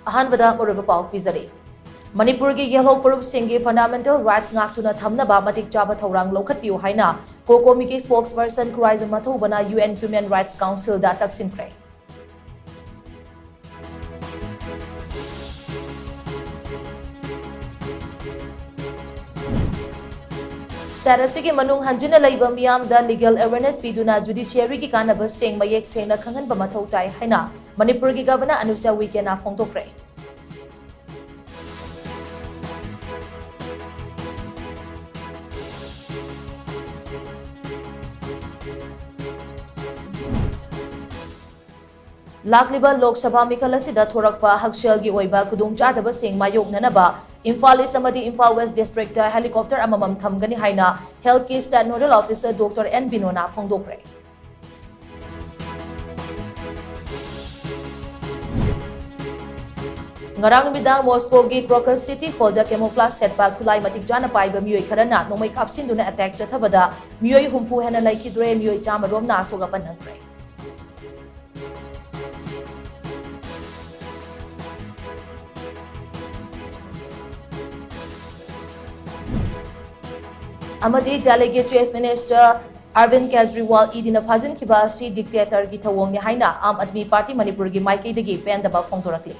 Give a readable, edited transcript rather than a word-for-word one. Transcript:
अहानबदा ओरब पाउ पिजरे मणिपुर की येलो फुरुप सिंह फंडामेंटल राइट्स नाक्तुना थमनबा मतिक चाबा थौरांग लौखटपियु हाइना कोकोमी की स्पोक्सपर्सन क्राइज मथौबना यूएन ह्यूमन राइट्स काउंसिल दा तकसिनख्रे स्टेटस की मनुंग हंजिना लैबा मियाम दा लीगल अवेयरनेस पीदुना जुडिशियरी की कानब सेंग मयेक सेंगना खंगन मथौ ताई हाइना मणिपुर की गवर्नर अनुसुया उइकेना फोंदोक्रे लाखलिबा लोकसभा मिखल असिदा थोरकपा हक्सेलगी ओइबा खुदुंगचादबा सिंग मायोकननबा इम्फाल ईस्ट अमदी इम्फाल वेस्ट डिस्ट्रिक्ट हेलीकॉप्टर अममम थमगनी हाइना हेल्थ की state nodal officer doctor N बिनोना फोंदोक्रे ngarang numidang Moscow gi Crocus City hall da camouflage set pa khulai matik jana paiba mioi kharana nomai kapsin duna attack chathabada mioi humpu hena laikidre mioi chama rom na asoga panangre amadi delegate chief minister Arvind Kejriwal idina fazin kiba si dictator gi thawong ni haina Aam Aadmi Party Manipur gi maikei dagi pendaba phongdorakli